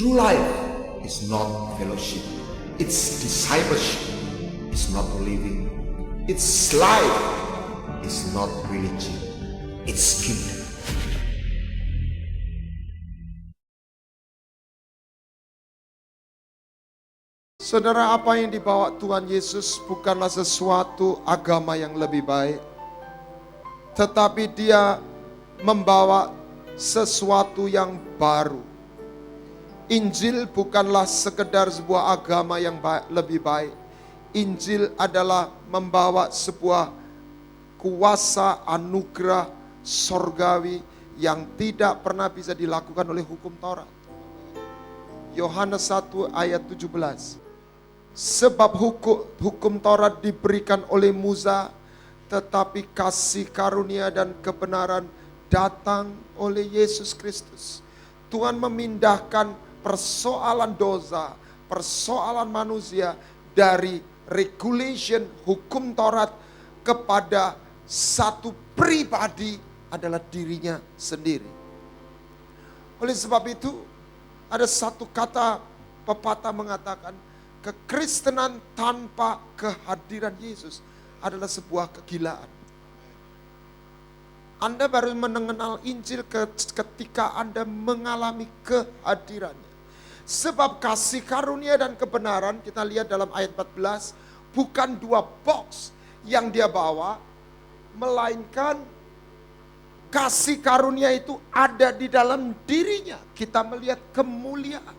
True life is not fellowship. It's discipleship. It's not living. It's life. It's not religion. It's kingdom. Saudara, apa yang dibawa Tuhan Yesus bukanlah sesuatu agama yang lebih baik, tetapi Dia membawa sesuatu yang baru. Injil bukanlah sekedar sebuah agama yang lebih baik. Injil adalah membawa sebuah kuasa anugerah sorgawi yang tidak pernah bisa dilakukan oleh hukum Taurat. Yohanes 1 ayat 17. Sebab hukum Taurat diberikan oleh Musa, tetapi kasih karunia dan kebenaran datang oleh Yesus Kristus. Tuhan memindahkan persoalan dosa, persoalan manusia dari regulation hukum Taurat kepada satu pribadi adalah dirinya sendiri. Oleh sebab itu, ada satu kata pepatah mengatakan, kekristenan tanpa kehadiran Yesus adalah sebuah kegilaan. Anda baru mengenal Injil ketika Anda mengalami kehadirannya. Sebab kasih karunia dan kebenaran, kita lihat dalam ayat 14, bukan dua box yang Dia bawa, melainkan kasih karunia itu ada di dalam dirinya. Kita melihat kemuliaan.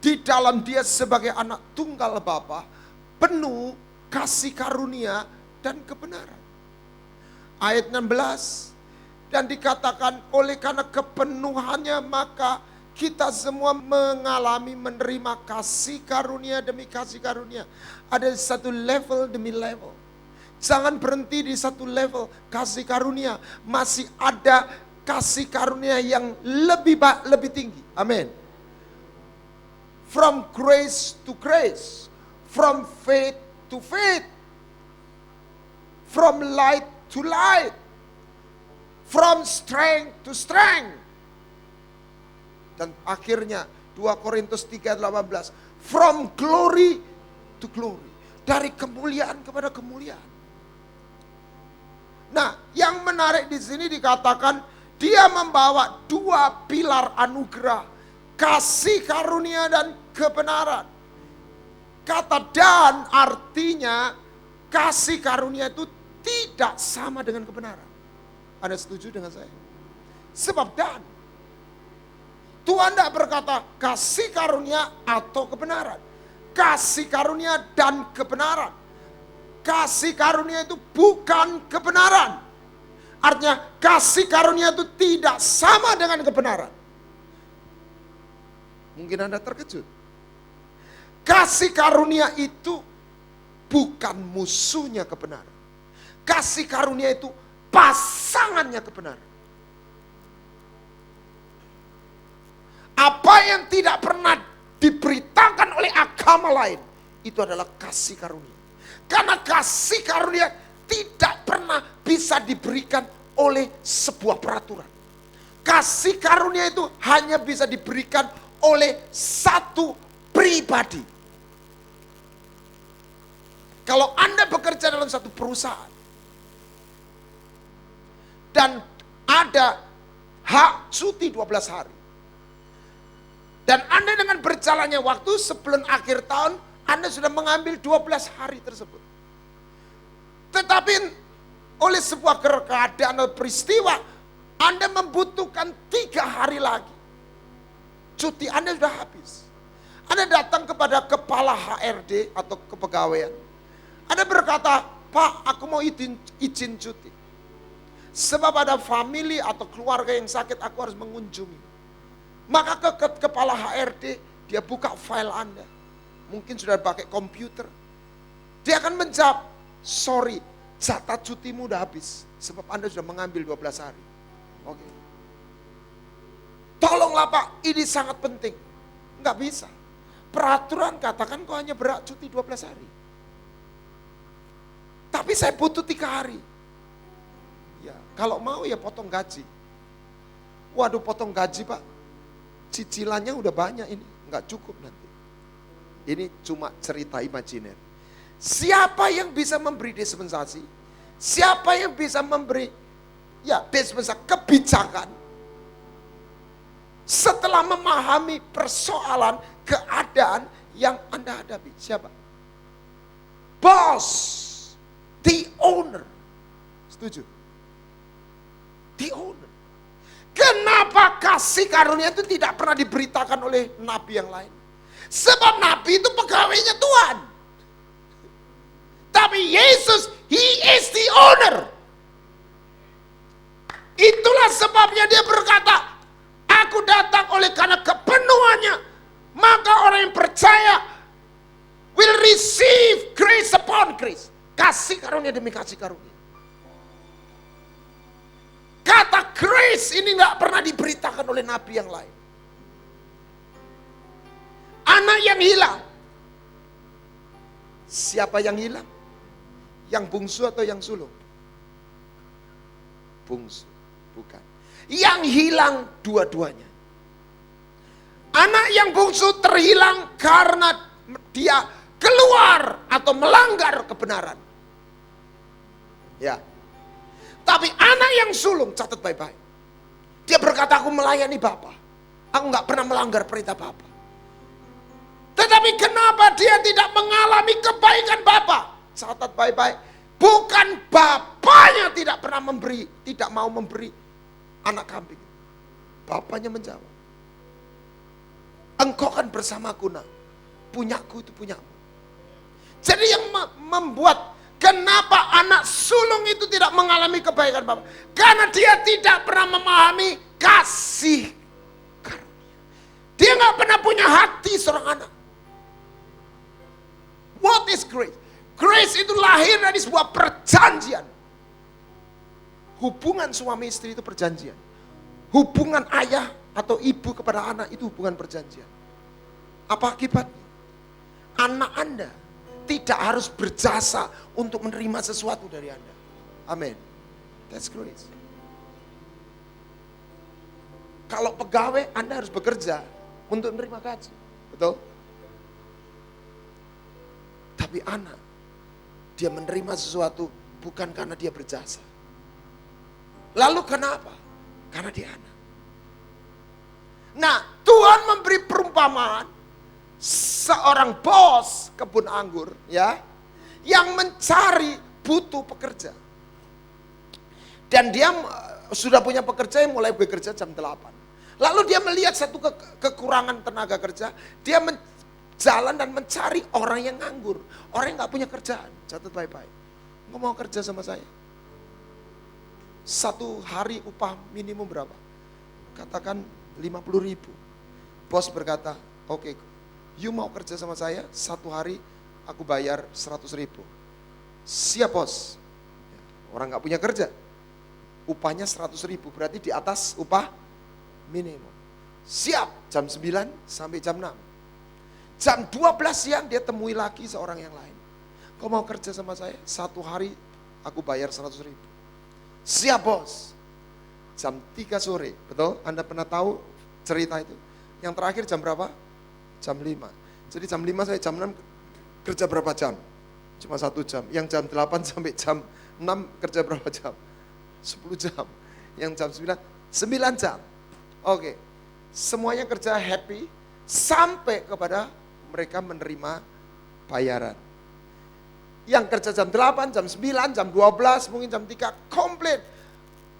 Di dalam Dia sebagai anak tunggal Bapa, penuh kasih karunia dan kebenaran. Ayat 16, dan dikatakan oleh karena kepenuhannya maka kita semua mengalami menerima kasih karunia demi kasih karunia. Ada satu level demi level. Jangan berhenti di satu level kasih karunia. Masih ada kasih karunia yang lebih tinggi. Amin. From grace to grace, from faith to faith, from light to light, from strength to strength. Dan akhirnya 2 Korintus 3:18, from glory to glory, dari kemuliaan kepada kemuliaan. Nah, yang menarik di sini dikatakan Dia membawa dua pilar anugerah, kasih karunia dan kebenaran. Kata dan artinya kasih karunia itu tidak sama dengan kebenaran. Anda setuju dengan saya? Sebab dan. Tuhan tidak berkata kasih karunia atau kebenaran. Kasih karunia dan kebenaran. Kasih karunia itu bukan kebenaran. Artinya kasih karunia itu tidak sama dengan kebenaran. Mungkin Anda terkejut. Kasih karunia itu bukan musuhnya kebenaran. Kasih karunia itu pasangannya kebenaran. Apa yang tidak pernah diberitakan oleh agama lain, itu adalah kasih karunia. Karena kasih karunia tidak pernah bisa diberikan oleh sebuah peraturan. Kasih karunia itu hanya bisa diberikan oleh satu pribadi. Kalau Anda bekerja dalam satu perusahaan dan ada hak cuti 12 hari. Dan Anda dengan berjalannya waktu sebelum akhir tahun, Anda sudah mengambil 12 hari tersebut. Tetapi oleh sebuah keadaan atau peristiwa, Anda membutuhkan 3 hari lagi. Cuti Anda sudah habis. Anda datang kepada kepala HRD atau kepegawaian. Anda berkata, Pak, aku mau izin cuti. Sebab ada family atau keluarga yang sakit, aku harus mengunjungi. Maka ke kepala HRD, dia buka file Anda. Mungkin sudah pakai komputer. Dia akan menjawab, sorry, jatah cutimu udah habis. Sebab Anda sudah mengambil 12 hari. Oke. Tolonglah Pak, ini sangat penting. Enggak bisa. Peraturan katakan kau hanya berhak cuti 12 hari. Tapi saya butuh 3 hari. Ya, kalau mau ya potong gaji. Waduh, potong gaji Pak. cicilannya udah banyak ini, nggak cukup nanti. Ini cuma cerita imajiner. Siapa yang bisa memberi dispensasi? Siapa yang bisa memberi dispensasi kebijakan setelah memahami persoalan keadaan yang Anda hadapi? Siapa? Bos, the owner. Setuju? The owner. Kenapa kasih karunia itu tidak pernah diberitakan oleh nabi yang lain? Sebab nabi itu pegawainya Tuhan. Tapi Yesus, He is the owner. Itulah sebabnya dia berkata, aku datang oleh karena kepenuhannya. Maka orang yang percaya will receive grace upon grace. Kasih karunia demi kasih karunia. Kata grace ini gak pernah diberitakan oleh nabi yang lain. Anak yang hilang. Siapa yang hilang? Yang bungsu atau yang sulung? Bungsu, bukan. Yang hilang dua-duanya. Anak yang bungsu terhilang karena dia keluar atau melanggar kebenaran. Ya. Tapi anak yang sulung, catat baik-baik. Dia berkata, aku melayani Bapa. Aku gak pernah melanggar perintah Bapa. Tetapi kenapa dia tidak mengalami kebaikan Bapa? Catat baik-baik. Bukan bapaknya tidak pernah memberi, tidak mau memberi anak kambing. Bapaknya menjawab, engkau kan bersamaku nak. Punyaku itu punyamu. Jadi yang membuat kenapa anak sulung itu tidak mengalami kebaikan Bapa? Karena dia tidak pernah memahami kasih karunia. Dia gak pernah punya hati seorang anak. What is grace? Grace itu lahir dari sebuah perjanjian. Hubungan suami istri itu perjanjian. Hubungan ayah atau ibu kepada anak itu hubungan perjanjian. Apa akibatnya? Anak Anda tidak harus berjasa untuk menerima sesuatu dari Anda. Amin. That's grace. Kalau pegawai, Anda harus bekerja untuk menerima gaji. Betul? Tapi anak, dia menerima sesuatu bukan karena dia berjasa. Lalu kenapa? Karena dia anak. Nah, Tuhan memberi perumpamaan seorang bos kebun anggur, ya, yang mencari butuh pekerja. Dan dia sudah punya pekerja yang mulai bekerja jam 8. Lalu dia melihat satu kekurangan tenaga kerja, dia jalan dan mencari orang yang nganggur, orang yang gak punya kerjaan. Catat baik-baik. Engkau mau kerja sama saya? Satu hari upah minimum berapa? Katakan 50.000. Bos berkata, oke, you mau kerja sama saya? Satu hari aku bayar 100.000. Siap bos. Orang gak punya kerja, upahnya 100.000, berarti di atas upah minimum. Siap, jam 9 sampai jam 6. Jam 12 siang dia temui lagi seorang yang lain. Kau mau kerja sama saya? Satu hari aku bayar 100.000. Siap bos. Jam 3 sore, betul? Anda pernah tahu cerita itu? Yang terakhir jam berapa? Jam 5. Jadi jam 5 sampai jam 6 kerja berapa jam? Cuma 1 jam. Yang jam 8 sampai jam 6 kerja berapa jam? 10 jam. Yang jam 9 jam. Oke. Semuanya kerja happy sampai kepada mereka menerima bayaran. Yang kerja jam 8, jam 9, jam 12, mungkin jam 3, komplain.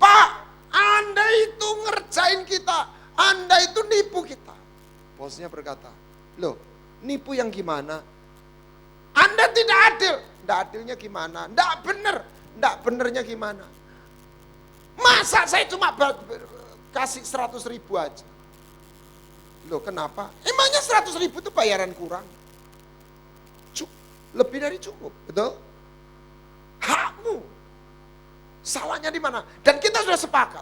Pak, Anda itu ngerjain kita. Anda itu nipu kita. Bosnya berkata, loh, nipu yang gimana? Anda tidak adil. Tidak adilnya gimana? Tidak benar. Tidak benernya gimana? Masa saya cuma kasih 100.000 aja? Loh kenapa? Emangnya 100.000 itu bayaran kurang? Lebih dari cukup, betul? Hakmu. Salahnya di mana? Dan kita sudah sepakat.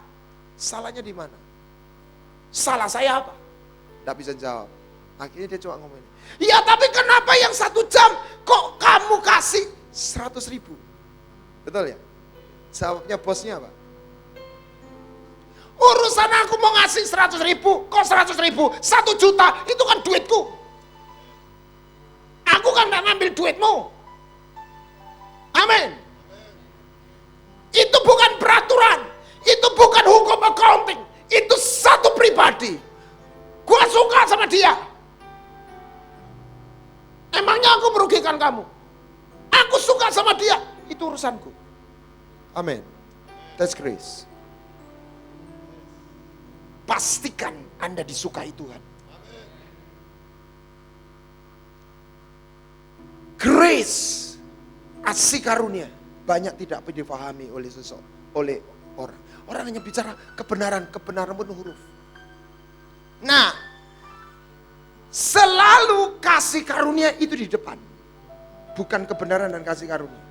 Salahnya di mana? Salah saya apa? Tidak bisa jawab. Akhirnya dia cuma ngomong, ya tapi kenapa yang 1 jam kok kamu kasih 100.000? Betul ya? Jawabnya bosnya apa? Urusan aku mau ngasih 100.000, kok 100.000, 1 juta, itu kan duitku. Aku kan gak ngambil duitmu. Amin. Itu bukan peraturan, itu bukan hukum accounting, itu satu pribadi. Gua suka sama dia. Emangnya aku merugikan kamu? Aku suka sama dia, itu urusanku. Amin. That's grace. Pastikan Anda disukai Tuhan. Grace, kasih karunia, banyak tidak dipahami oleh oleh orang. Orang hanya bicara kebenaran penuh huruf. Nah, selalu kasih karunia itu di depan. Bukan kebenaran dan kasih karunia.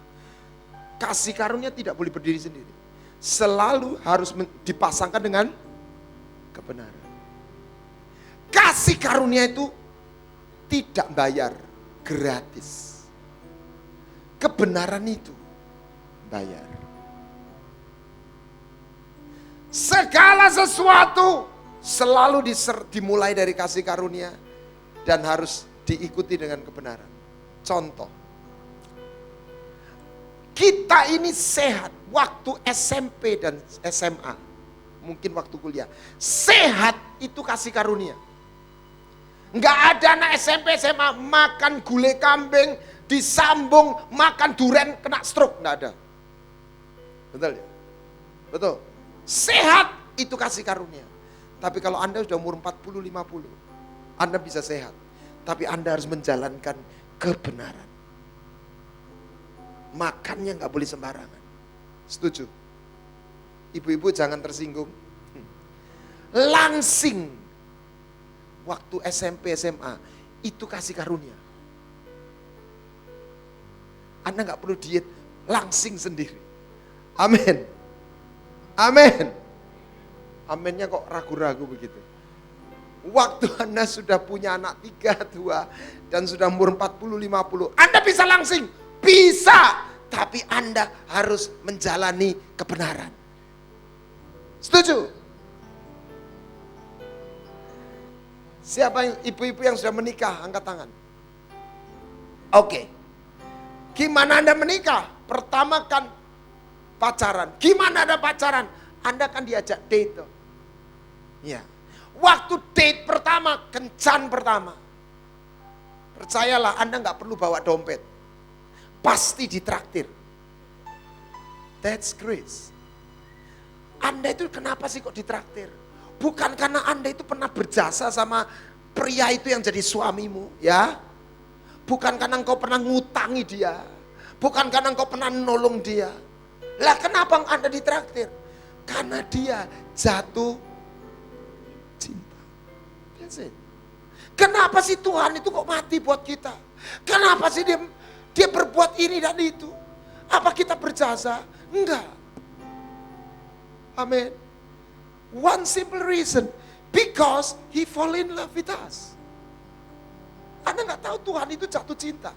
Kasih karunia tidak boleh berdiri sendiri. Selalu harus dipasangkan dengan kebenaran. Kasih karunia itu tidak bayar, gratis. Kebenaran itu bayar. Segala sesuatu selalu dimulai dari kasih karunia dan harus diikuti dengan kebenaran. Contoh, kita ini sehat waktu SMP dan SMA, mungkin waktu kuliah. Sehat itu kasih karunia. Enggak ada anak SMP SMA makan gulai kambing, disambung makan durian kena stroke, enggak ada. Betul ya? Betul. Sehat itu kasih karunia. Tapi kalau Anda sudah umur 40-50, Anda bisa sehat. Tapi Anda harus menjalankan kebenaran. Makannya nggak boleh sembarangan. Setuju? Ibu-ibu jangan tersinggung. Langsing waktu SMP SMA itu kasih karunia. Anda nggak perlu diet, langsing sendiri. Amin. Amin. Aminnya kok ragu-ragu begitu. Waktu Anda sudah punya anak 3, 2, dan sudah umur 40-50, Anda bisa langsing. Bisa. Tapi Anda harus menjalani kebenaran. Setuju? Siapa yang ibu-ibu yang sudah menikah? Angkat tangan. Oke. Gimana Anda menikah? Pertama kan pacaran. Gimana ada pacaran? Anda kan diajak date. Ya. Waktu date pertama, kencan pertama. Percayalah, Anda nggak perlu bawa dompet. Pasti ditraktir. That's grace. Anda itu kenapa sih kok ditraktir? Bukan karena Anda itu pernah berjasa sama pria itu yang jadi suamimu, ya. Bukan karena engkau pernah ngutangi dia. Bukan karena engkau pernah nolong dia. Lah kenapa Anda ditraktir? Karena dia jatuh cinta. That's it. Kenapa sih Tuhan itu kok mati buat kita? Kenapa sih dia berbuat ini dan itu? Apa kita berjasa? Enggak. Amin. One simple reason. Because he fall in love with us. Anda nggak tahu Tuhan itu jatuh cinta.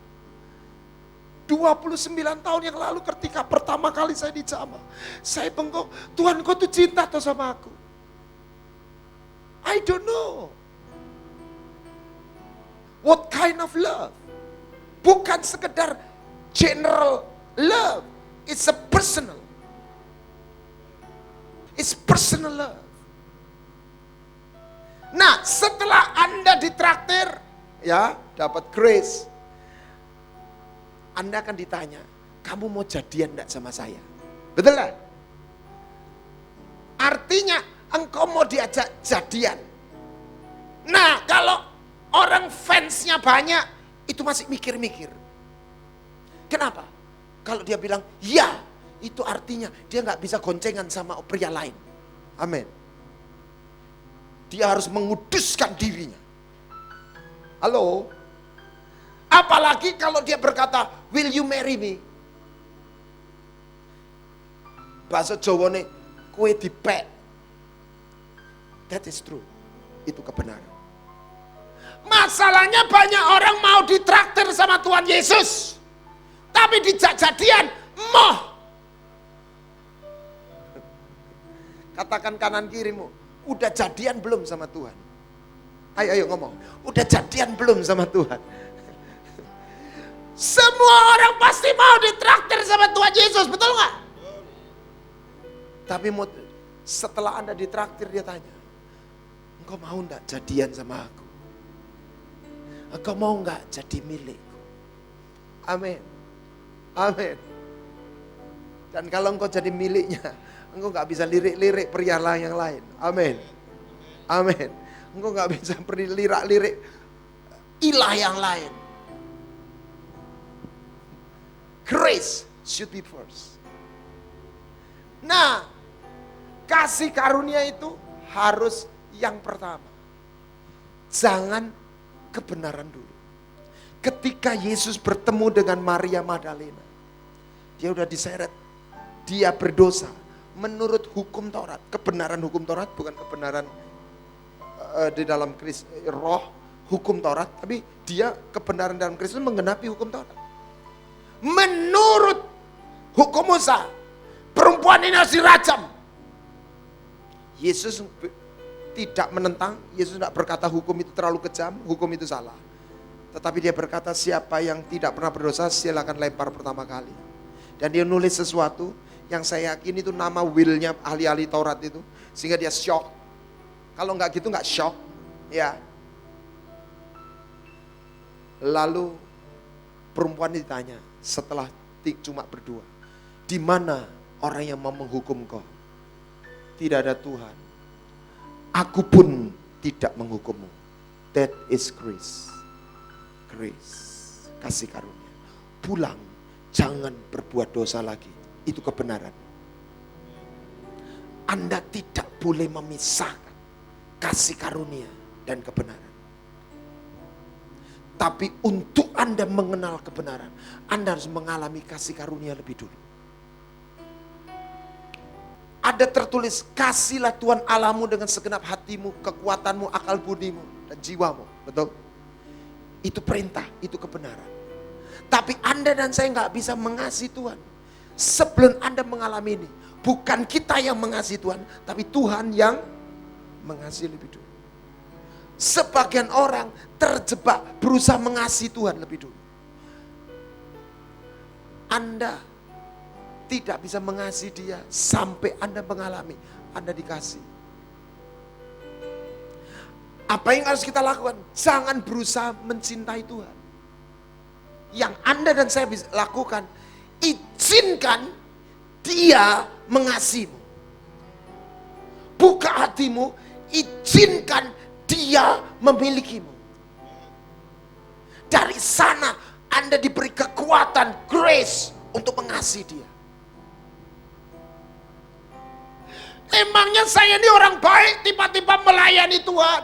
29 tahun yang lalu ketika pertama kali saya dijamah, saya bengkok, Tuhan kau tuh cinta tuh sama aku. I don't know. What kind of love? Bukan sekedar general love. It's a personal. It's personal love. Nah, setelah Anda ditraktir, ya, dapat grace, Anda akan ditanya, kamu mau jadian enggak sama saya? Betul lah? Artinya, engkau mau diajak jadian. Nah, kalau orang fansnya banyak, itu masih mikir-mikir. Kenapa? Kalau dia bilang, ya, itu artinya dia nggak bisa goncengan sama pria lain. Amin. Dia harus menguduskan dirinya. Halo? Apalagi kalau dia berkata, will you marry me? Bahasa Jawane, kue dipek. That is true. Itu kebenaran. Masalahnya banyak orang mau ditraktir sama Tuhan Yesus. Tapi dijak jadian, moh. Katakan kanan kirimu, udah jadian belum sama Tuhan? Ayo ngomong, udah jadian belum sama Tuhan? Semua orang pasti mau ditraktir sama Tuhan Yesus, betul nggak? Tapi setelah Anda ditraktir, dia tanya, engkau mau enggak jadian sama aku? Engkau mau enggak jadi milikku? Amin. Amin. Dan kalau engkau jadi miliknya, engkau enggak bisa lirik-lirik pria yang lain. Amin. Amin. Engkau enggak bisa lirik-lirik ilah yang lain. Grace should be first. Nah, kasih karunia itu harus yang pertama. Jangan kebenaran dulu. Ketika Yesus bertemu dengan Maria Magdalena, dia udah diseret, dia berdosa menurut hukum Taurat. Kebenaran hukum Taurat, bukan kebenaran di dalam roh hukum Taurat, tapi dia kebenaran dalam Kristus menggenapi hukum Taurat. Menurut hukum Musa, perempuan ini harus dirajam. Yesus tidak menentang, Yesus tidak berkata hukum itu terlalu kejam, hukum itu salah. Tetapi dia berkata siapa yang tidak pernah berdosa silakan lempar pertama kali. Dan dia nulis sesuatu yang saya yakin itu nama willnya ahli-ahli Taurat itu. Sehingga dia shock. Kalau enggak gitu enggak shock. Ya. Lalu perempuan ditanya setelah cuma berdua. Di mana orang yang mau menghukum kau? Tidak ada Tuhan. Aku pun tidak menghukummu. That is grace. Grace. Kasih karunia. Pulang. Jangan berbuat dosa lagi. Itu kebenaran. Anda tidak boleh memisahkan kasih karunia dan kebenaran. Tapi untuk Anda mengenal kebenaran, Anda harus mengalami kasih karunia lebih dulu. Ada tertulis, kasihlah Tuhan Allahmu dengan segenap hatimu, kekuatanmu, akal budimu, dan jiwamu. Betul? Itu perintah, itu kebenaran. Tapi Anda dan saya nggak bisa mengasihi Tuhan sebelum Anda mengalami ini. Bukan kita yang mengasihi Tuhan, tapi Tuhan yang mengasihi lebih dulu. Sebagian orang terjebak berusaha mengasihi Tuhan lebih dulu. Anda tidak bisa mengasihi dia sampai Anda mengalami, Anda dikasih. Apa yang harus kita lakukan? Jangan berusaha mencintai Tuhan. Yang Anda dan saya bisa lakukan, izinkan dia mengasihimu. Buka hatimu, izinkan dia memilikimu. Dari sana Anda diberi kekuatan, grace untuk mengasihi dia. Emangnya saya ini orang baik tiba-tiba melayani Tuhan?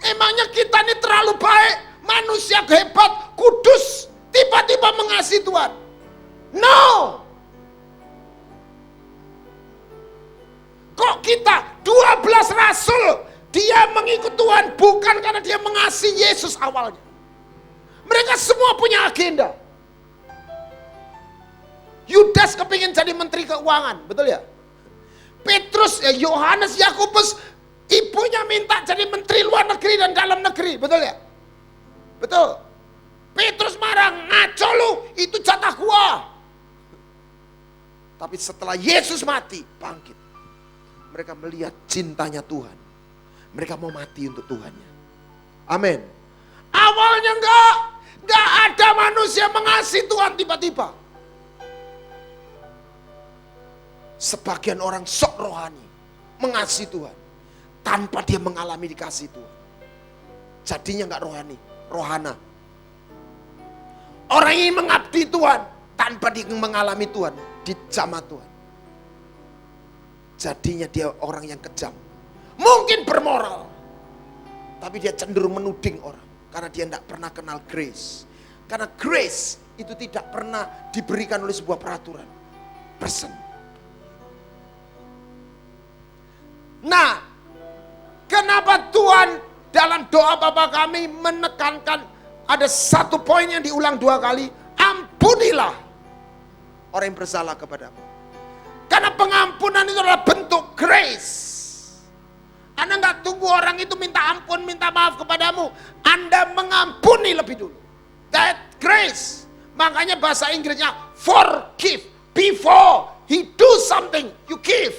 Emangnya kita ini terlalu baik, manusia hebat, kudus, tiba-tiba mengasihi Tuhan? No. Kok kita 12 rasul dia mengikut Tuhan bukan karena dia mengasihi Yesus awalnya. Mereka semua punya agenda. Yudas kepingin jadi menteri keuangan, betul ya? Petrus, Yohanes, Yakobus, ibunya minta jadi menteri luar negeri dan dalam negeri, betul ya? Betul. Petrus marah, ngaco lu, itu jatah gua. Tapi setelah Yesus mati, bangkit. Mereka melihat cintanya Tuhan. Mereka mau mati untuk Tuhannya. Amin. Awalnya enggak ada manusia mengasihi Tuhan tiba-tiba. Sebagian orang sok rohani mengasihi Tuhan tanpa dia mengalami dikasih Tuhan. Jadinya enggak rohani, rohana. Orang yang mengabdi Tuhan tanpa dia mengalami Tuhan di zaman Tuhan. Jadinya dia orang yang kejam. Mungkin bermoral, tapi dia cenderung menuding orang karena dia tidak pernah kenal grace. Karena grace itu tidak pernah diberikan oleh sebuah peraturan, person. Nah, kenapa Tuhan dalam doa Bapa kami menekankan ada satu poin yang diulang 2 kali, ampunilah orang yang bersalah kepadamu. Karena pengampunan itu adalah bentuk grace. Anda nggak tunggu orang itu minta ampun, minta maaf kepadamu. Anda mengampuni lebih dulu. That grace. Makanya bahasa Inggrisnya forgive. Before he do something, you give.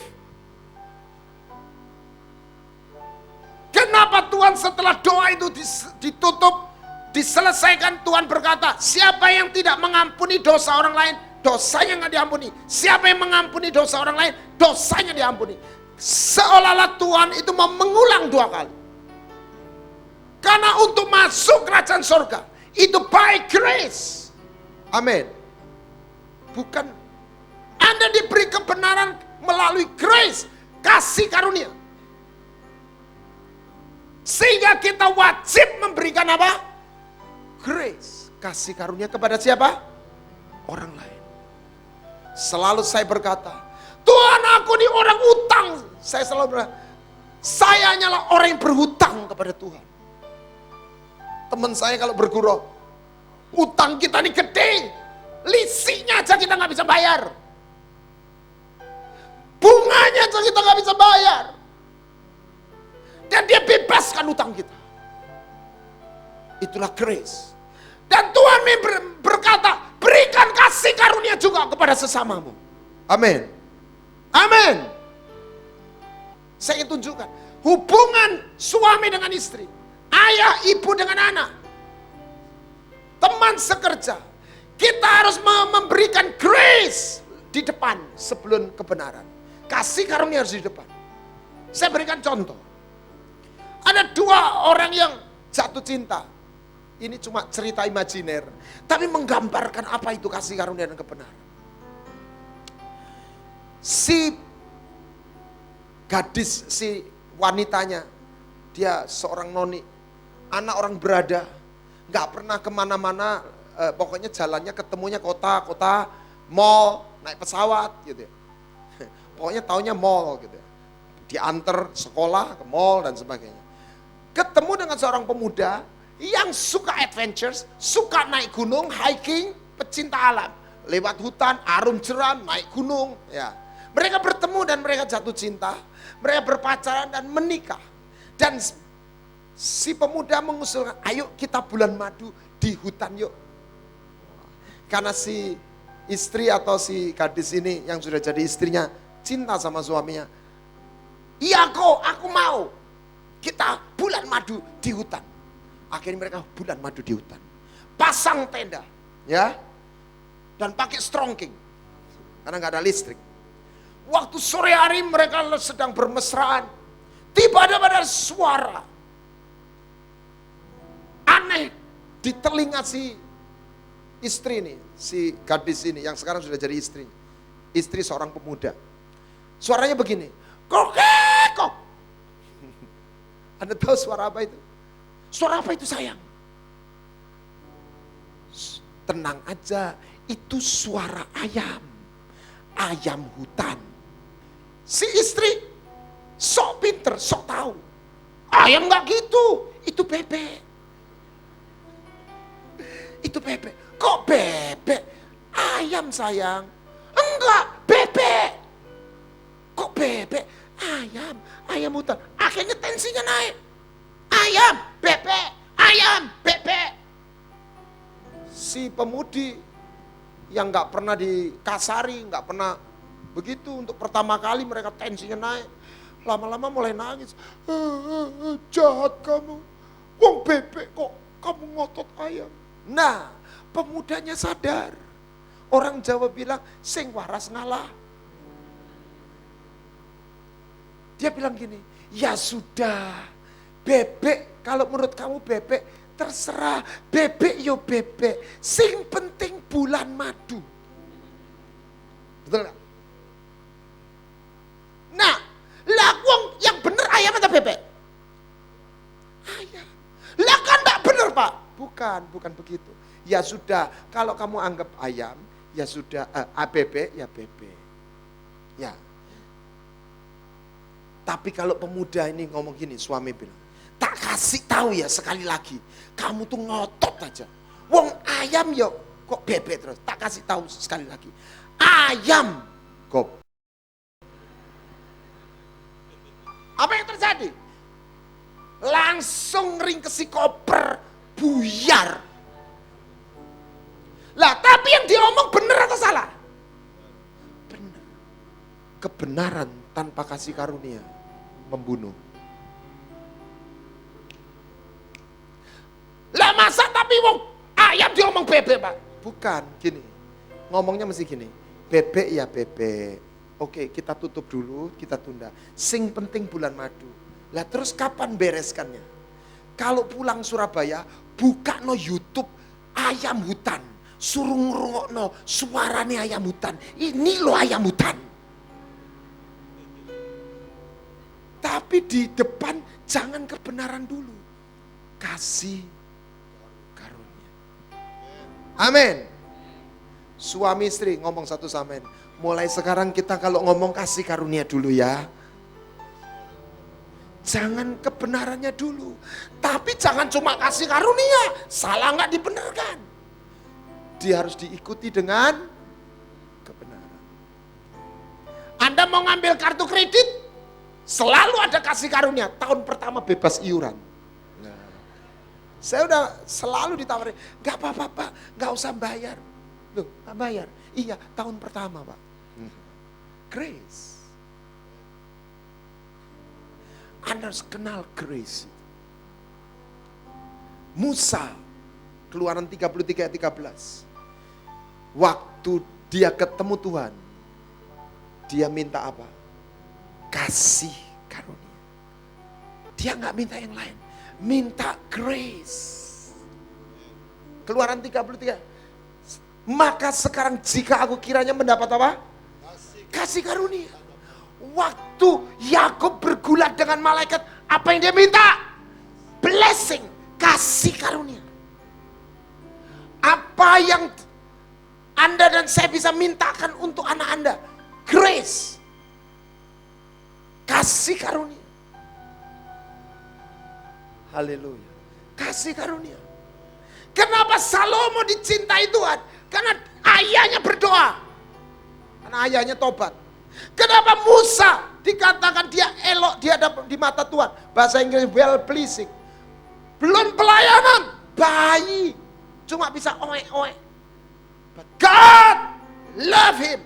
Kenapa Tuhan setelah doa itu ditutup, diselesaikan, Tuhan berkata, siapa yang tidak mengampuni dosa orang lain, dosanya nggak diampuni. Siapa yang mengampuni dosa orang lain, dosanya diampuni. Seolah-olah Tuhan itu mau mengulang 2 kali. Karena untuk masuk kerajaan surga, itu by grace. Amin. Bukan Anda diberi kebenaran melalui grace, kasih karunia. Sehingga kita wajib memberikan apa? Grace, kasih karunia kepada siapa? Orang lain. Selalu saya berkata, Tuhan aku ini orang utang. Saya selalu berkata, saya hanyalah orang yang berhutang kepada Tuhan. Teman saya kalau bergurau, utang kita ini gede, lisinya aja kita nggak bisa bayar. Bunganya aja kita nggak bisa bayar. Dan dia bebaskan utang kita. Itulah grace. Dan Tuhan berkata, berikan kasih karunia juga kepada sesamamu. Amin. Amin. Saya ingin tunjukkan hubungan suami dengan istri, ayah ibu dengan anak, teman sekerja. Kita harus memberikan grace di depan sebelum kebenaran. Kasih karunia harus di depan. Saya berikan contoh. Ada 2 orang yang jatuh cinta. Ini cuma cerita imajiner, tapi menggambarkan apa itu kasih karunia dan kebenaran. Si gadis, si wanitanya, dia seorang noni, anak orang berada, nggak pernah kemana-mana, pokoknya jalannya ketemunya kota, mall, naik pesawat gitu ya. Pokoknya taunya mall gitu ya. Diantar sekolah ke mall dan sebagainya. Ketemu dengan seorang pemuda yang suka adventures, suka naik gunung, hiking, pecinta alam. Lewat hutan, arum jeram, naik gunung. Ya. Mereka bertemu dan mereka jatuh cinta. Mereka berpacaran dan menikah. Dan si pemuda mengusulkan, ayo kita bulan madu di hutan yuk. Karena si istri atau si gadis ini yang sudah jadi istrinya cinta sama suaminya. Iya kok, aku mau. Kita bulan madu di hutan. Akhirnya mereka bulan madu di hutan. Pasang tenda, ya, dan pakai strongking karena nggak ada listrik. Waktu sore hari mereka sedang bermesraan. Tiba-tiba ada suara aneh di telinga si istri ini, si gadis ini yang sekarang sudah jadi istri seorang pemuda. Suaranya begini, kok. Anda tahu suara apa itu? Suara apa itu sayang? Tenang aja, itu suara ayam. Ayam hutan. Si istri sok pinter, sok tahu. Ayam nggak gitu, itu bebek. Itu bebek. Kok bebek? Ayam sayang. Enggak, bebek. Kok bebek? Ayam hutan. Akhirnya tensinya naik. Ayam, bebek. Si pemudi yang nggak pernah dikasari, nggak pernah begitu, untuk pertama kali mereka tensinya naik. Lama-lama mulai nangis. Jahat kamu. Wong bebek kok kamu ngotot ayam. Nah, pemudanya sadar. Orang Jawa bilang, sing waras ngalah. Dia bilang gini, ya sudah, bebek, kalau menurut kamu bebek, terserah, bebek yo bebek, sing penting bulan madu. Betul gak? Nah, lah wong yang bener ayam atau bebek? Ayam. Lah kan gak bener Pak? Bukan begitu. Ya sudah, kalau kamu anggap ayam, ya sudah, bebek, ya bebek. Ya. Tapi kalau pemuda ini ngomong gini, suami bilang, tak kasih tahu ya sekali lagi, kamu tuh ngotot aja. Wong ayam yo kok bebek terus, tak kasih tahu sekali lagi. Ayam kok terjadi? Langsung ringkesi koper, buyar. Lah, tapi yang dia omong benar atau salah? Benar. Kebenaran tanpa kasih karunia membunuh. Lah masa tapi wong ayam dia omong bebek, Pak? Bukan, gini. Ngomongnya mesti gini. Bebek ya bebek. Oke, kita tutup dulu, kita tunda. Sing penting bulan madu. Lah terus kapan bereskannya? Kalau pulang Surabaya, buka no YouTube ayam hutan. Suruh ngrungokno suarane ayam hutan. Ini lo ayam hutan. Tapi di depan jangan kebenaran dulu. Kasih karunia. Amin. Suami istri ngomong satu sama lain. Mulai sekarang kita kalau ngomong kasih karunia dulu ya. Jangan kebenarannya dulu. Tapi jangan cuma kasih karunia. Salah nggak dibenarkan. Dia harus diikuti dengan kebenaran. Anda mau ngambil kartu kredit, selalu ada kasih karunia. Tahun pertama bebas iuran. Nah, saya udah selalu ditawarin, nggak apa-apa Pak, nggak usah bayar. Loh, nggak bayar? Iya, tahun pertama Pak. Grace. Anda harus kenal grace. Musa, Keluaran 33 ayat 13. Waktu dia ketemu Tuhan, dia minta apa? Kasih karunia. Dia nggak minta yang lain, minta grace. Keluaran 33. Maka sekarang jika aku kiranya mendapat apa? Kasih karunia. Waktu Yakub bergulat dengan malaikat, apa yang dia minta? Blessing, kasih karunia. Apa yang Anda dan saya bisa mintakan untuk anak Anda? Grace. Kasih karunia. Haleluya. Kasih karunia. Kenapa Salomo dicintai Tuhan? Karena ayahnya berdoa. Karena ayahnya tobat. Kenapa Musa dikatakan dia elok di mata Tuhan? Bahasa Inggris well pleasing. Belum pelayanan, bayi. Cuma bisa oe-oe. But God love him.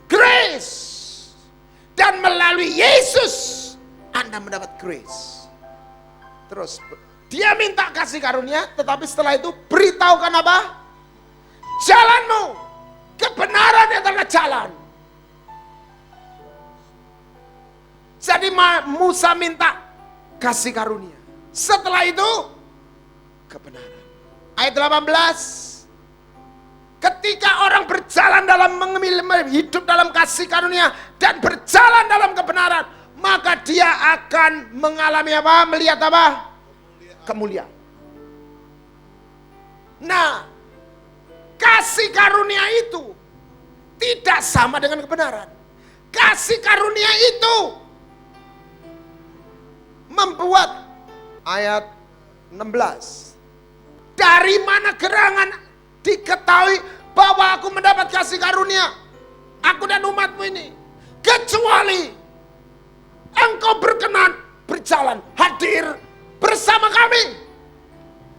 Grace. Dan melalui Yesus Anda mendapat grace. Terus dia minta kasih karunia, tetapi setelah itu beritahukan apa? Jalanmu. Kebenaran adalah jalan. Jadi Musa minta kasih karunia. Setelah itu kebenaran. Ayat 18. Ketika orang berjalan dalam hidup dalam kasih karunia dan berjalan dalam kebenaran, maka dia akan mengalami apa? Melihat apa? Kemuliaan. Nah, kasih karunia itu tidak sama dengan kebenaran. Kasih karunia itu membuat ayat 16. Dari mana gerangan diketahui bahwa aku mendapat kasih karunia, aku dan umatmu ini, kecuali engkau berkenan berjalan hadir bersama kami,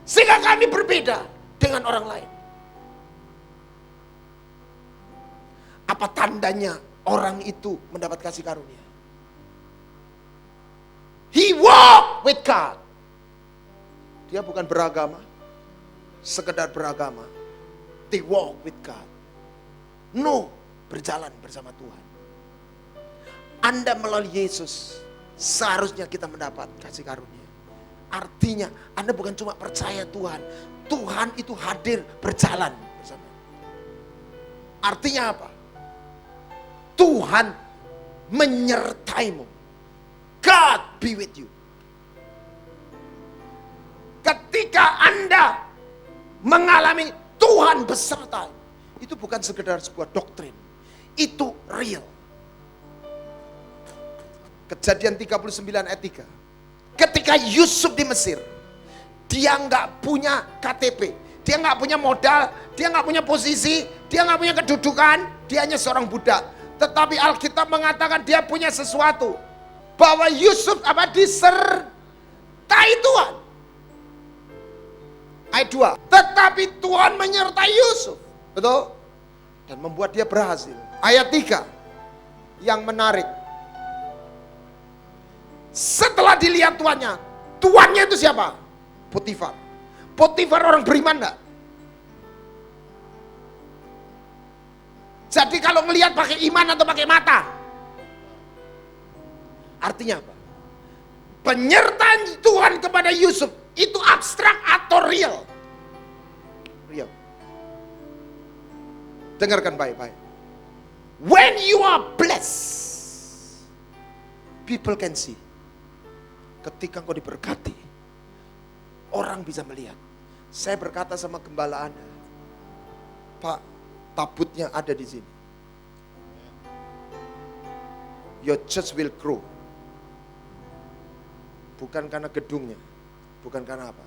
sehingga kami berbeda dengan orang lain. Apa tandanya orang itu mendapat kasih karunia? He walk with God. Dia bukan beragama, sekedar beragama. They walk with God. No, berjalan bersama Tuhan. Anda melalui Yesus, seharusnya kita mendapat kasih karunia. Artinya Anda bukan cuma percaya Tuhan, Tuhan itu hadir berjalan bersama. Artinya apa? Tuhan menyertaimu. God be with you. Ketika Anda mengalami Tuhan beserta, itu bukan sekedar sebuah doktrin, itu real. Kejadian 39 ayat 3. Ketika Yusuf di Mesir, dia nggak punya KTP, dia nggak punya modal, dia nggak punya posisi, dia nggak punya kedudukan, dia hanya seorang budak. Tetapi Alkitab mengatakan dia punya sesuatu. Bahwa Yusuf disertai Tuhan. Ayat 2. Tetapi Tuhan menyertai Yusuf. Betul? Dan membuat dia berhasil. Ayat 3. Yang menarik. Setelah dilihat tuannya. Tuannya itu siapa? Potifar. Potifar orang beriman enggak? Jadi kalau ngelihat pakai iman atau pakai mata? Artinya apa? Penyertaan Tuhan kepada Yusuf itu abstrak atau real? Real. Dengarkan baik-baik. When you are blessed, people can see. Ketika engkau diberkati, orang bisa melihat. Saya berkata sama gembala Anda, Pak, tabutnya ada di sini. Your church will grow. Bukan karena gedungnya, bukan karena apa.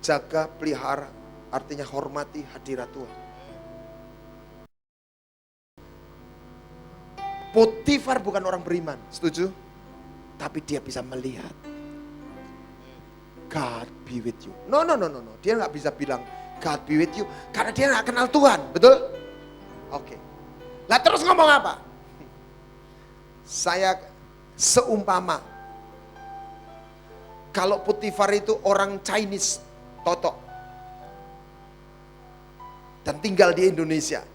Jaga, pelihara, artinya hormati hadirat Tuhan. Potifar bukan orang beriman, setuju? Tapi dia bisa melihat. God be with you. No. Dia nggak bisa bilang God be with you karena dia nggak kenal Tuhan, betul? Oke. Lah terus ngomong apa? Saya seumpama kalau Potifar itu orang Chinese, totok. Dan tinggal di Indonesia.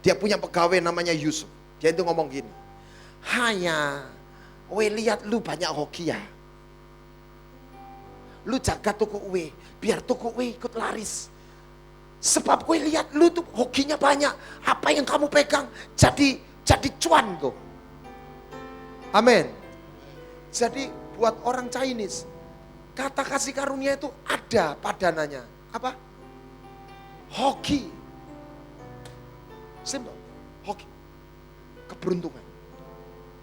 Dia punya pegawai namanya Yusuf. Dia itu ngomong gini. Hanya, we lihat lu banyak hoki ya. Lu jaga toko we, biar toko we ikut laris. Sebab gue lihat lu tuh hokinya banyak. Apa yang kamu pegang jadi cuan tuh. Amin. Jadi buat orang Chinese, kata kasih karunia itu ada padanannya. Apa? Hoki. Simple. Hoki. Keberuntungan.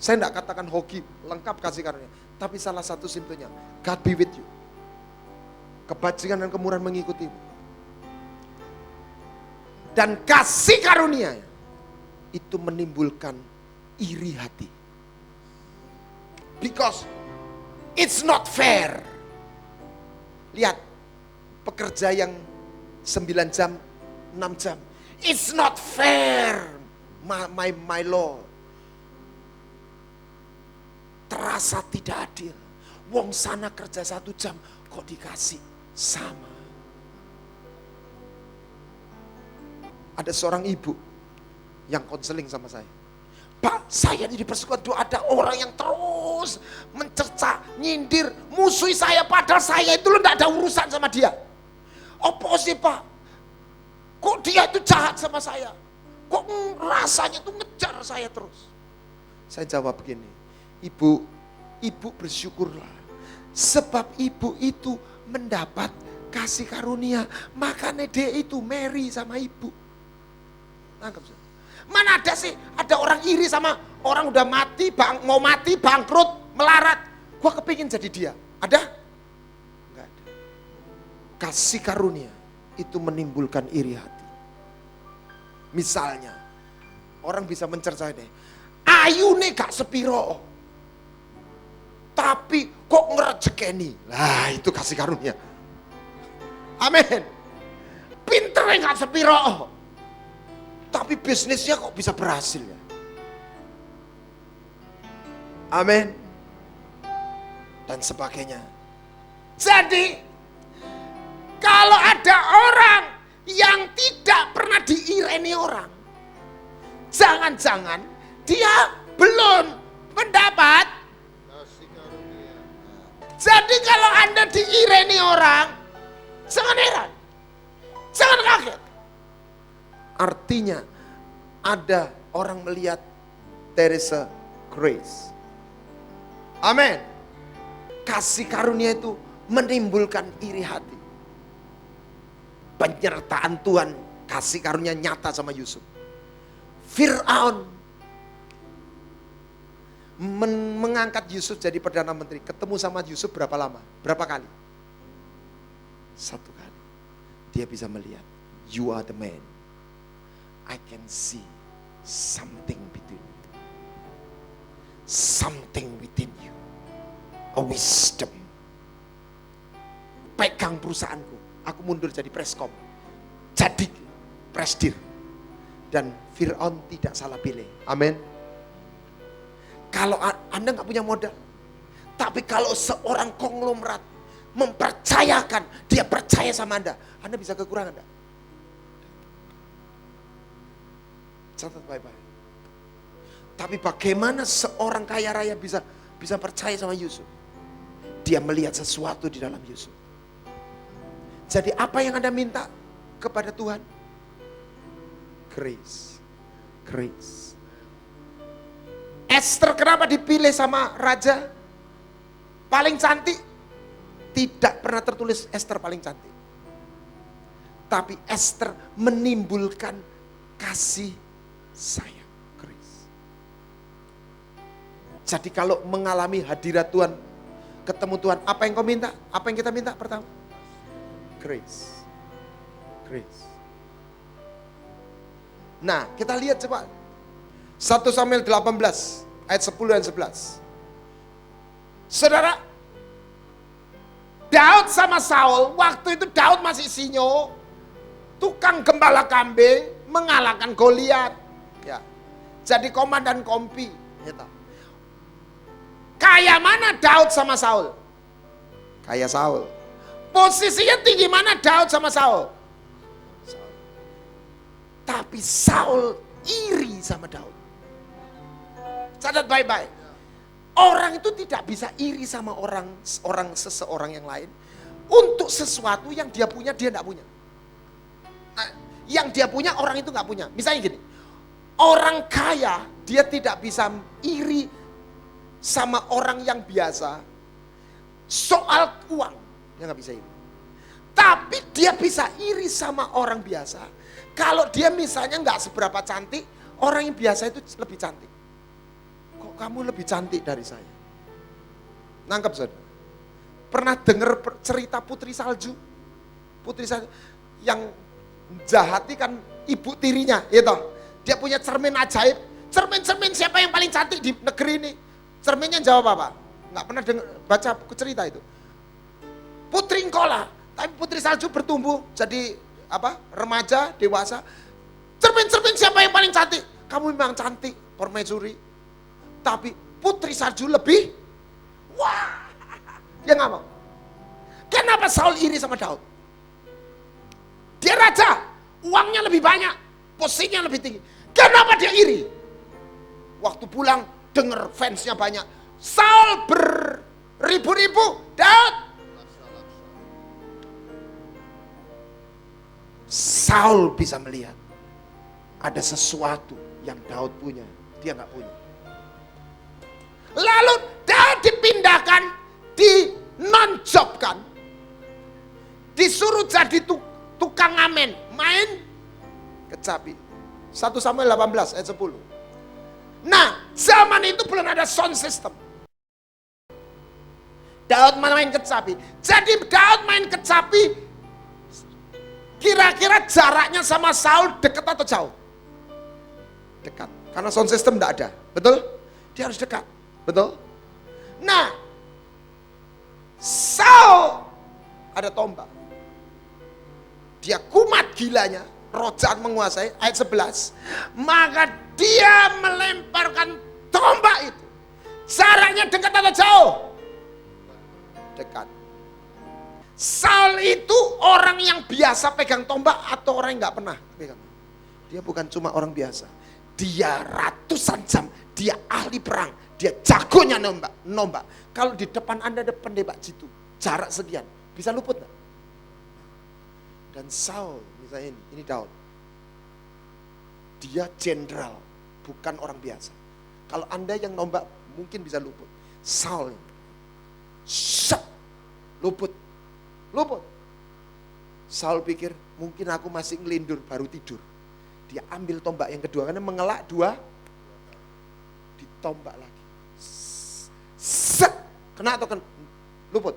Saya tidak katakan hoki lengkap kasih karunia. Tapi salah satu simpelnya, God be with you. Kebajikan dan kemurahan mengikutimu. Dan kasih karunia itu menimbulkan iri hati. Because it's not fair. Lihat, pekerja yang 9 jam, 6 jam. It's not fair, my Lord. Terasa tidak adil. Wong sana kerja 1 jam, kok dikasih sama. Ada seorang ibu yang konseling sama saya. Pak, saya di persekutuan doa ada orang yang terus mencerca, nyindir, musuhi saya. Padahal saya itu tidak ada urusan sama dia. Apa sih Pak? Kok dia itu jahat sama saya? Kok rasanya itu ngejar saya terus? Saya jawab begini, ibu bersyukurlah. Sebab ibu itu mendapat kasih karunia. Makanya dia itu marry sama ibu. Anggap saja. Mana ada sih, ada orang iri sama orang udah mati, mau mati, bangkrut, melarat. Gua kepingin jadi dia. Ada? Enggak ada. Kasih karunia itu menimbulkan iri hati. Misalnya, orang bisa mencerca deh, ayune gak sepiro, tapi kok ngerejekeni. Lah itu kasih karunia. Amin. Pinternya gak sepiro, tapi bisnisnya kok bisa berhasil ya. Amin. Dan sebagainya. Jadi, kalau ada orang yang tidak pernah diireni orang, jangan-jangan dia belum mendapat. Jadi kalau Anda diireni orang, jangan heran, jangan kaget. Artinya ada orang melihat there is a grace. Amin. Kasih karunia itu menimbulkan iri hati. Penyertaan Tuhan, kasih karunia nyata sama Yusuf. Fir'aun mengangkat Yusuf jadi Perdana Menteri. Ketemu sama Yusuf berapa lama? Berapa kali? 1 kali. Dia bisa melihat, you are the man. I can see something between you. Something within you. A wisdom. Pegang perusahaanku. Aku mundur jadi preskom. Jadi presdir. Dan Fir'aun tidak salah pilih. Amin. Kalau Anda nggak punya modal. Tapi kalau seorang konglomerat mempercayakan, dia percaya sama Anda bisa kekurangan enggak? Catat baik-baik. Tapi bagaimana seorang kaya raya bisa percaya sama Yusuf? Dia melihat sesuatu di dalam Yusuf. Jadi apa yang Anda minta kepada Tuhan? Grace. Grace. Esther kenapa dipilih sama raja? Paling cantik? Tidak pernah tertulis Esther paling cantik. Tapi Esther menimbulkan kasih sayang. Grace. Jadi kalau mengalami hadirat Tuhan, ketemu Tuhan, apa yang kau minta? Apa yang kita minta pertama? Grace. Grace. Nah, kita lihat coba 1 Samuel 18 ayat 10 dan 11. Saudara, Daud sama Saul, waktu itu Daud masih sinyo, tukang gembala kambing, mengalahkan Goliat. Ya. Jadi komandan kompi. Gitu. Kayak mana Daud sama Saul? Kayak Saul. Posisinya tinggi mana Daud sama Saul? Tapi Saul iri sama Daud. Catat baik-baik. Orang itu tidak bisa iri sama seseorang yang lain untuk sesuatu yang dia punya dia tidak punya. Nah, yang dia punya orang itu nggak punya. Misalnya gini, orang kaya dia tidak bisa iri sama orang yang biasa soal uang, dia nggak bisa iri. Tapi dia bisa iri sama orang biasa. Kalau dia misalnya nggak seberapa cantik, orang yang biasa itu lebih cantik. Kok kamu lebih cantik dari saya? Nangkep saudara? Pernah dengar cerita Putri Salju? Putri Salju yang jahati kan ibu tirinya, gitu. Dia punya cermin ajaib. Cermin siapa yang paling cantik di negeri ini? Cerminnya jawab apa? Nggak pernah baca cerita itu. Putri Ngkola, tapi Putri Salju bertumbuh jadi remaja, dewasa. Cermin siapa yang paling cantik? Kamu memang cantik, permaisuri. Tapi Putri Salju lebih, wah, dia nggak mau. Kenapa Saul iri sama Daud? Dia raja, uangnya lebih banyak, posisinya lebih tinggi. Kenapa dia iri? Waktu pulang dengar fansnya banyak. Saul beribu-ribu, Daud. Saul bisa melihat ada sesuatu yang Daud punya, dia nggak punya. Lalu Daud dipindahkan, dinonjobkan, disuruh jadi tukang ngamen, main kecapi. 1 Samuel 18 ayat 10. Nah, zaman itu belum ada sound system. Daud main kecapi. Jadi Daud main kecapi, kira-kira jaraknya sama Saul dekat atau jauh? Dekat. Karena sound system tidak ada. Betul? Dia harus dekat. Betul? Nah, Saul ada tombak. Dia kumat gilanya, roh jahat menguasai, ayat 11. Maka dia melemparkan tombak itu. Jaraknya dekat atau jauh? Dekat. Saul itu orang yang biasa pegang tombak atau orang yang nggak pernah pegang? Dia bukan cuma orang biasa. Dia ratusan jam, dia ahli perang, dia jagonya nombak. Kalau di depan Anda ada penembak jitu, jarak sekian, bisa luput nggak? Dan Saul, misalnya ini Daud, dia jenderal, bukan orang biasa. Kalau Anda yang nombak mungkin bisa luput. Saul, luput. Saul pikir mungkin aku masih ngelindur baru tidur. Dia ambil tombak yang kedua karena mengelak dua, ditombak lagi. Kena atau luput.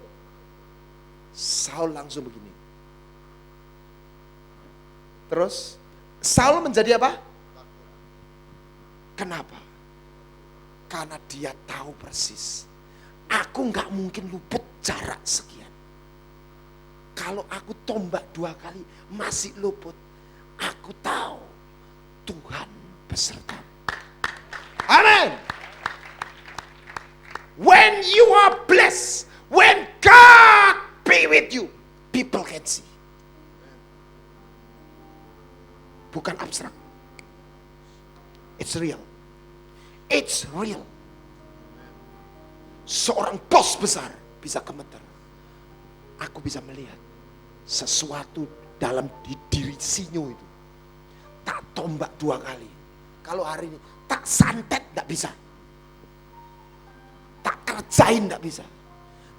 Saul langsung begini. Terus Saul menjadi apa? Kenapa? Karena dia tahu persis, aku nggak mungkin luput jarak sekian. Kalau aku tombak 2 kali masih luput, aku tahu Tuhan beserta. Amin. When you are blessed, when God be with you, people can see. Bukan abstrak. It's real. It's real. Seorang bos besar bisa gemeter. Aku bisa melihat sesuatu dalam diri Sinyo itu. Tak tombak 2 kali. Kalau hari ini tak santet tidak bisa. Tak kerjain tidak bisa.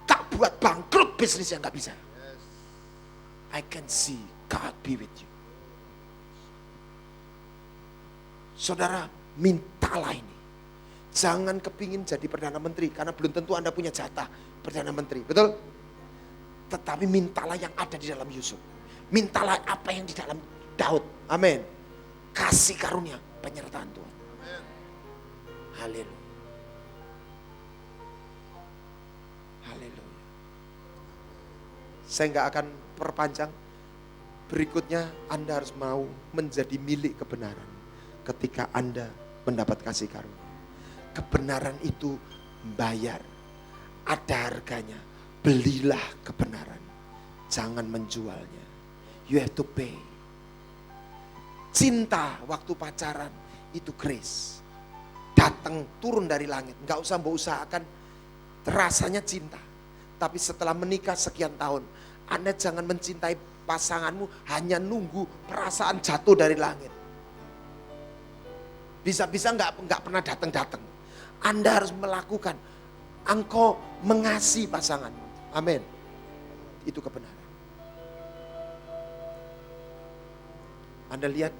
Tak buat bangkrut bisnisnya tidak bisa. I can see God be with you. Saudara, mintalah ini. Jangan kepingin jadi Perdana Menteri, karena belum tentu Anda punya jatah Perdana Menteri, betul? Tetapi mintalah yang ada di dalam Yusuf. Mintalah apa yang di dalam Daud. Amin. Kasih karunia, penyertaan Tuhan. Haleluya. Haleluya. Saya nggak akan perpanjang. Berikutnya Anda harus mau menjadi milik kebenaran. Ketika Anda mendapat kasih karunia. Kebenaran itu bayar. Ada harganya. Belilah kebenaran. Jangan menjualnya. You have to pay. Cinta waktu pacaran itu grace. Datang turun dari langit. Gak usah mbok usahakan. Rasanya cinta. Tapi setelah menikah sekian tahun, Anda jangan mencintai pasanganmu hanya nunggu perasaan jatuh dari langit. Bisa-bisa nggak pernah datang-datang. Anda harus melakukan. Engkau mengasihi pasanganmu. Amin. Itu kebenaran. Anda lihat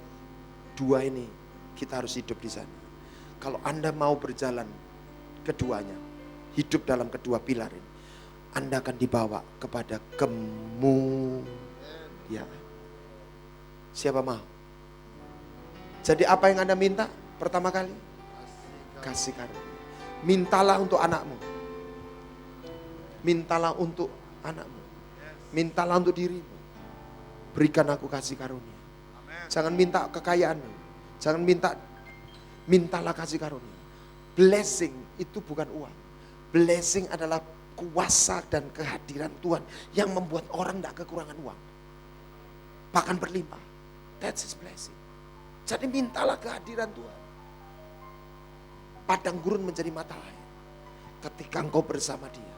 2 ini kita harus hidup di sana. Kalau Anda mau berjalan keduanya, hidup dalam kedua pilar ini, Anda akan dibawa kepada kemuliaan. Siapa mau? Jadi apa yang Anda minta pertama kali? Kasih karunia. Mintalah untuk anakmu. Mintalah untuk anakmu. Mintalah untuk dirimu. Berikan aku kasih karunia. Jangan minta kekayaanmu. Jangan mintalah kasih karunia. Blessing itu bukan uang. Blessing adalah kuasa dan kehadiran Tuhan yang membuat orang tidak kekurangan uang. Bahkan berlimpah. That's his blessing. Jadi mintalah kehadiran Tuhan. Padang gurun menjadi mata air. Ketika engkau bersama dia,